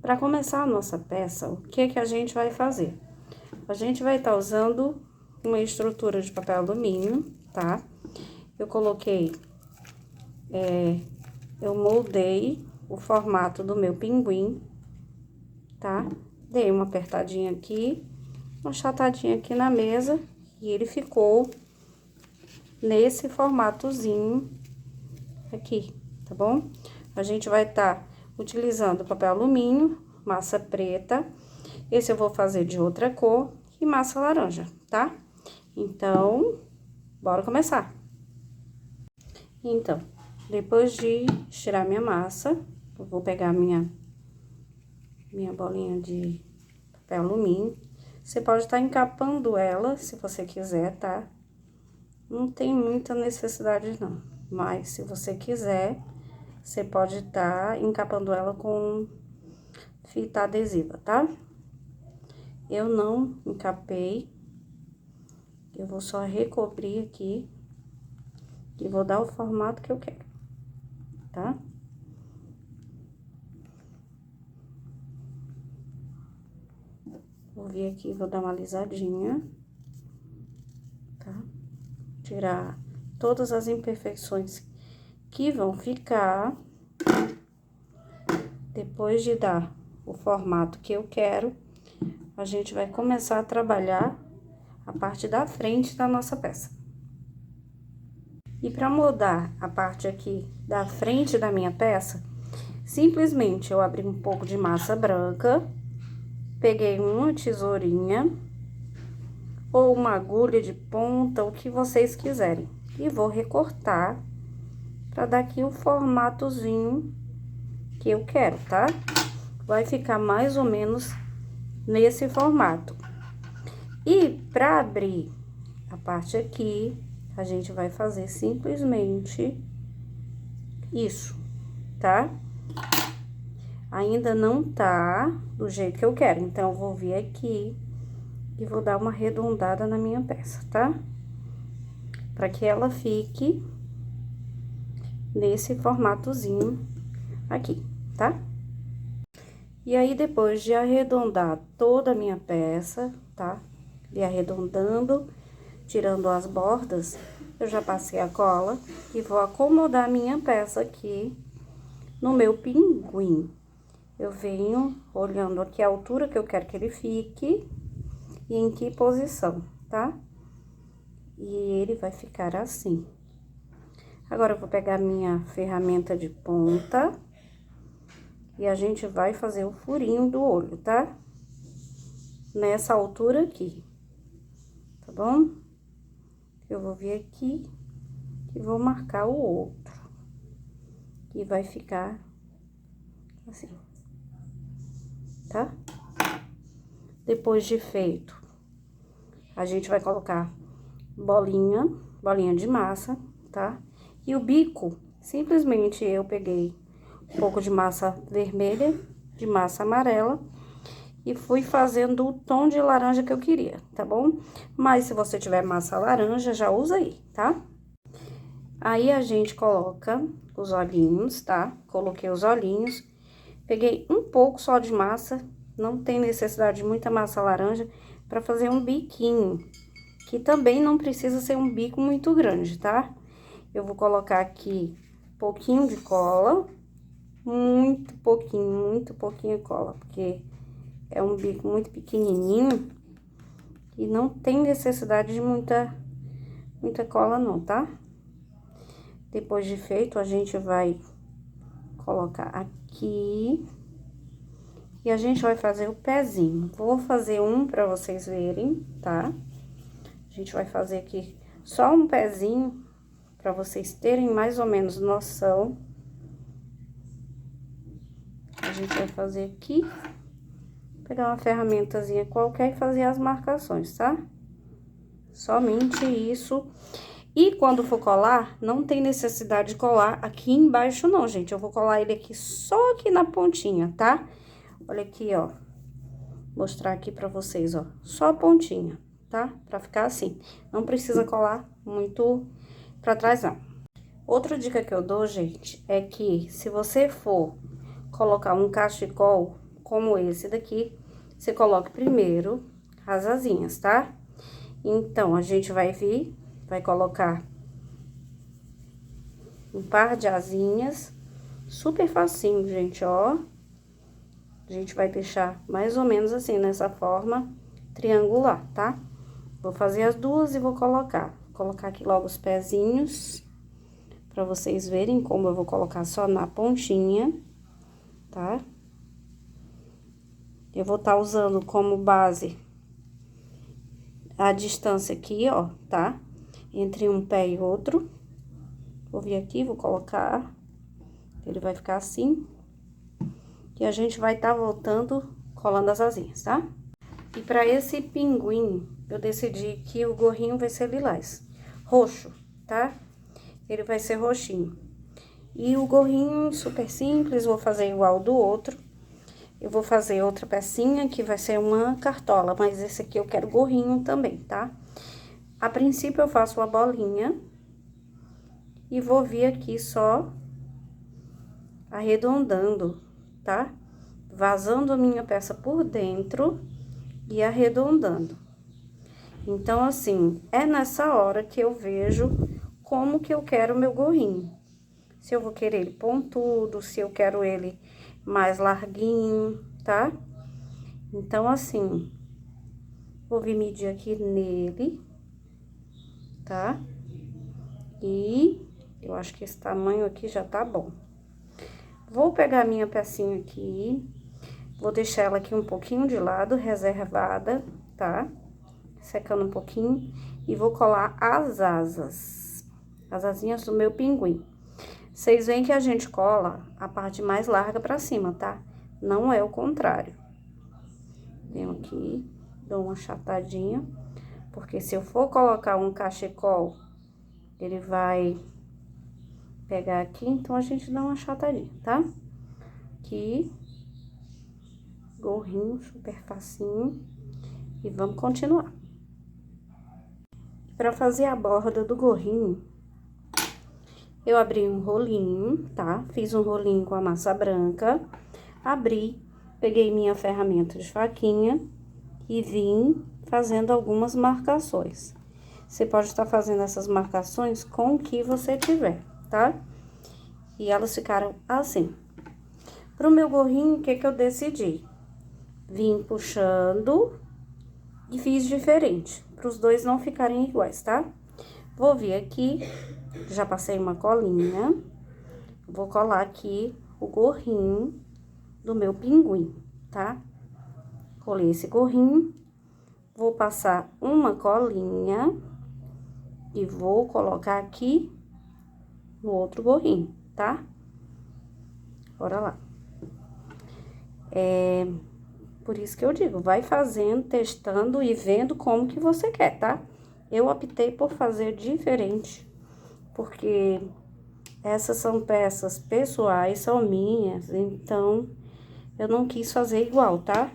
Para começar a nossa peça, o que que a gente vai fazer? A gente vai estar usando uma estrutura de papel alumínio, tá? Eu coloquei, eu moldei o formato do meu pinguim, tá? Dei uma apertadinha aqui, uma achatadinha aqui na mesa, e ele ficou nesse formatozinho aqui, tá bom? A gente vai estar utilizando papel alumínio, massa preta, esse eu vou fazer de outra cor, e massa laranja, tá? Então, bora começar. Então, depois de estirar minha massa, eu vou pegar minha bolinha de papel alumínio. Você pode estar encapando ela, se você quiser, tá? Não tem muita necessidade, não. Mas, se você quiser, você pode estar encapando ela com fita adesiva, tá? Eu não encapei. Eu vou só recobrir aqui. E vou dar o formato que eu quero, tá? Vou vir aqui, vou dar uma alisadinha, tá? Tirar todas as imperfeições que vão ficar. Depois de dar o formato que eu quero, a gente vai começar a trabalhar a parte da frente da nossa peça. E para moldar a parte aqui da frente da minha peça, simplesmente eu abri um pouco de massa branca, peguei uma tesourinha ou uma agulha de ponta, o que vocês quiserem, e vou recortar para dar aqui o formatozinho que eu quero, tá? Vai ficar mais ou menos nesse formato. E para abrir a parte aqui, a gente vai fazer simplesmente isso, tá? Ainda não tá do jeito que eu quero, então, eu vou vir aqui e vou dar uma arredondada na minha peça, tá? Pra que ela fique nesse formatozinho aqui, tá? E aí, depois de arredondar toda a minha peça, tá? E arredondando, tirando as bordas, eu já passei a cola e vou acomodar a minha peça aqui no meu pinguim. Eu venho olhando aqui a altura que eu quero que ele fique e em que posição, tá? E ele vai ficar assim. Agora, eu vou pegar minha ferramenta de ponta e a gente vai fazer o furinho do olho, tá? Nessa altura aqui, tá bom? Eu vou vir aqui e vou marcar o outro. E vai ficar assim, tá? Depois de feito, a gente vai colocar bolinha de massa, tá? E o bico, simplesmente eu peguei um pouco de massa vermelha, de massa amarela, e fui fazendo o tom de laranja que eu queria, tá bom? Mas se você tiver massa laranja, já usa aí, tá? Aí, a gente coloca os olhinhos, tá? Coloquei os olhinhos, peguei um pouco só de massa, não tem necessidade de muita massa laranja, pra fazer um biquinho, que também não precisa ser um bico muito grande, tá? Eu vou colocar aqui um pouquinho de cola, muito pouquinho cola, porque é um bico muito pequenininho e não tem necessidade de muita cola não, tá? Depois de feito, a gente vai colocar aqui e a gente vai fazer o pezinho. Vou fazer um pra vocês verem, tá? A gente vai fazer aqui só um pezinho pra vocês terem mais ou menos noção. A gente vai fazer aqui, pegar uma ferramentazinha qualquer e fazer as marcações, tá? Somente isso. E quando for colar, não tem necessidade de colar aqui embaixo não, gente. Eu vou colar ele aqui só aqui na pontinha, tá? Olha aqui, ó. Mostrar aqui pra vocês, ó. Só a pontinha, tá? Pra ficar assim. Não precisa colar muito pra trás, não. Outra dica que eu dou, gente, é que se você for colocar um cachecol como esse daqui, você coloca primeiro as asinhas, tá? Então, a gente vai vai colocar um par de asinhas, super facinho, gente, ó. A gente vai deixar mais ou menos assim, nessa forma triangular, tá? Vou fazer as duas e vou colocar. Vou colocar aqui logo os pezinhos, pra vocês verem como eu vou colocar só na pontinha, tá? Eu vou estar usando como base a distância aqui, ó, tá? Entre um pé e outro. Vou vir aqui, vou colocar. Ele vai ficar assim. E a gente vai estar voltando, colando as asinhas, tá? E pra esse pinguim, eu decidi que o gorrinho vai ser lilás. Roxo, tá? Ele vai ser roxinho. E o gorrinho, super simples, vou fazer igual do outro. Eu vou fazer outra pecinha, que vai ser uma cartola, mas esse aqui eu quero gorrinho também, tá? A princípio, eu faço uma bolinha. E vou vir aqui só arredondando, tá? Vazando a minha peça por dentro e arredondando. Então, assim, é nessa hora que eu vejo como que eu quero o meu gorrinho. Se eu vou querer ele pontudo, se eu quero ele mais larguinho, tá? Então, assim, vou vir medir aqui nele, tá? E eu acho que esse tamanho aqui já tá bom. Vou pegar a minha pecinha aqui, vou deixar ela aqui um pouquinho de lado, reservada, tá? Secando um pouquinho, e vou colar as asas, as asinhas do meu pinguim. Vocês veem que a gente cola a parte mais larga pra cima, tá? Não é o contrário. Venho aqui, dou uma achatadinha, porque se eu for colocar um cachecol, ele vai pegar aqui, então a gente dá uma achatadinha, tá? Aqui, gorrinho, super facinho, e vamos continuar. Pra fazer a borda do gorrinho, eu abri um rolinho, tá? Fiz um rolinho com a massa branca, abri, peguei minha ferramenta de faquinha e vim fazendo algumas marcações. Você pode estar fazendo essas marcações com o que você tiver, tá? E elas ficaram assim. Pro meu gorrinho, o que que eu decidi? Vim puxando e fiz diferente, para os dois não ficarem iguais, tá? Vou vir aqui, já passei uma colinha, vou colar aqui o gorrinho do meu pinguim, tá? Colei esse gorrinho, vou passar uma colinha e vou colocar aqui no outro gorrinho, tá? Bora lá. Por isso que eu digo, vai fazendo, testando e vendo como que você quer, tá? Eu optei por fazer diferente, porque essas são peças pessoais, são minhas, então eu não quis fazer igual, tá?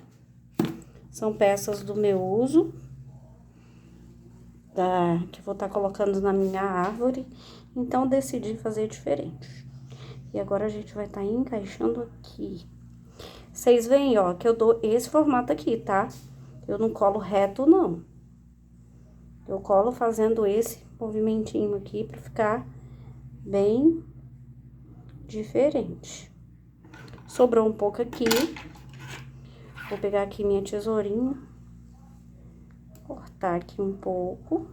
São peças do meu uso, que eu vou estar colocando na minha árvore, então decidi fazer diferente. E agora a gente vai estar encaixando aqui. Vocês veem, ó, que eu dou esse formato aqui, tá? Eu não colo reto, não. Eu colo fazendo esse movimentinho aqui pra ficar bem diferente. Sobrou um pouco aqui. Vou pegar aqui minha tesourinha. Cortar aqui um pouco.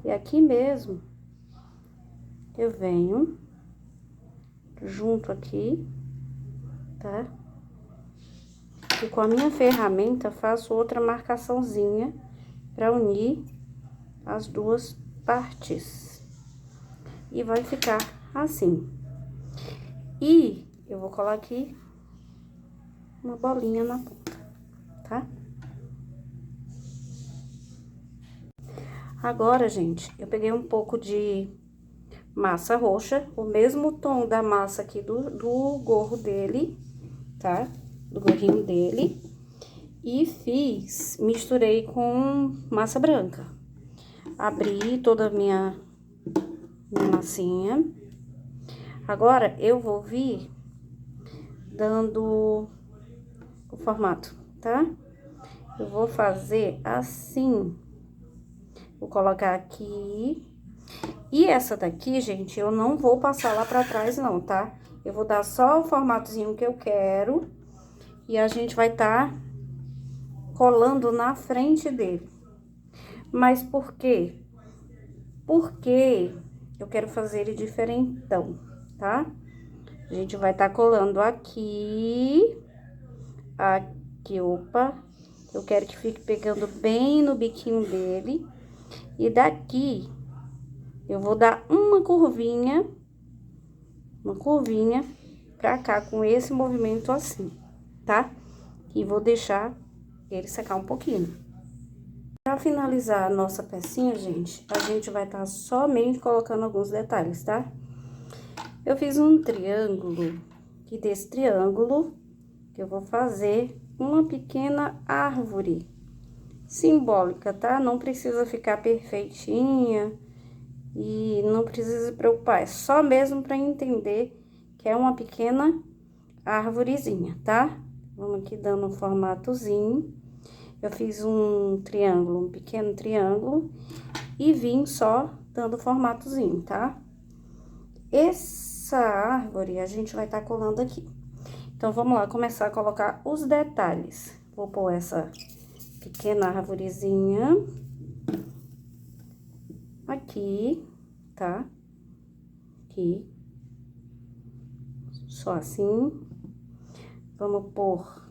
E aqui mesmo, eu venho junto aqui, tá? E com a minha ferramenta, faço outra marcaçãozinha pra unir as duas partes. E vai ficar assim. E eu vou colar aqui uma bolinha na ponta, tá? Agora, gente, eu peguei um pouco de massa roxa, o mesmo tom da massa aqui do gorro dele, tá? Do gorrinho dele. E misturei com massa branca. Abri toda a minha massinha. Agora, eu vou vir dando o formato, tá? Eu vou fazer assim. Vou colocar aqui. E essa daqui, gente, eu não vou passar lá pra trás, não, tá? Eu vou dar só o formatozinho que eu quero. E a gente vai tá colando na frente dele. Mas por quê? Porque eu quero fazer ele diferentão, tá? A gente vai tá colando aqui. Aqui, opa. Eu quero que fique pegando bem no biquinho dele. E daqui, eu vou dar uma curvinha pra cá, com esse movimento assim, tá? E vou deixar ele secar um pouquinho. Pra finalizar a nossa pecinha, gente, a gente vai tá somente colocando alguns detalhes, tá? Eu fiz um triângulo, e desse triângulo, que eu vou fazer uma pequena árvore simbólica, tá? Não precisa ficar perfeitinha e não precisa se preocupar, é só mesmo para entender que é uma pequena árvorezinha, tá? Vamos aqui dando um formatozinho. Eu fiz um triângulo, um pequeno triângulo e vim só dando formatozinho, tá? Essa árvore a gente vai tá colando aqui. Então, vamos lá começar a colocar os detalhes. Vou pôr essa pequena arvorezinha aqui, tá? Aqui. Só assim. Vamos pôr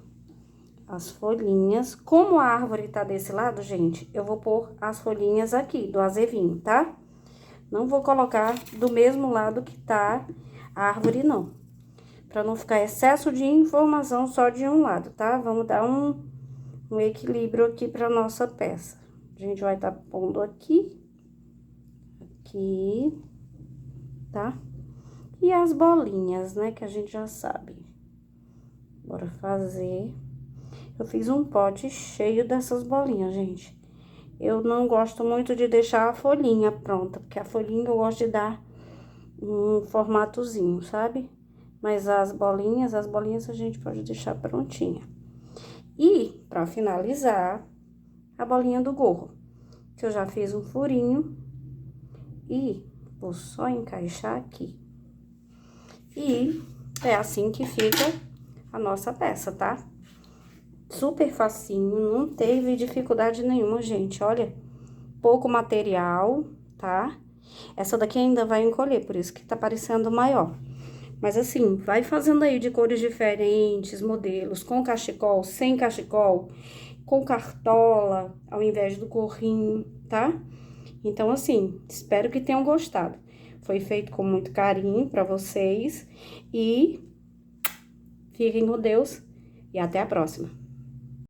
as folhinhas. Como a árvore tá desse lado, gente, eu vou pôr as folhinhas aqui, do azevinho, tá? Não vou colocar do mesmo lado que tá a árvore, não. Pra não ficar excesso de informação só de um lado, tá? Vamos dar um equilíbrio aqui pra nossa peça. A gente vai tá pondo aqui, tá? E as bolinhas, né, que a gente já sabe. Bora fazer. Eu fiz um pote cheio dessas bolinhas, gente. Eu não gosto muito de deixar a folhinha pronta, porque a folhinha eu gosto de dar um formatozinho, sabe? Mas as bolinhas a gente pode deixar prontinha. E, pra finalizar, a bolinha do gorro, que eu já fiz um furinho e vou só encaixar aqui. E é assim que fica a nossa peça, tá? Super facinho, não teve dificuldade nenhuma, gente, olha. Pouco material, tá? Essa daqui ainda vai encolher, por isso que tá parecendo maior. Mas assim, vai fazendo aí de cores diferentes, modelos, com cachecol, sem cachecol, com cartola, ao invés do gorrinho, tá? Então, assim, espero que tenham gostado. Foi feito com muito carinho pra vocês e fiquem com Deus e até a próxima.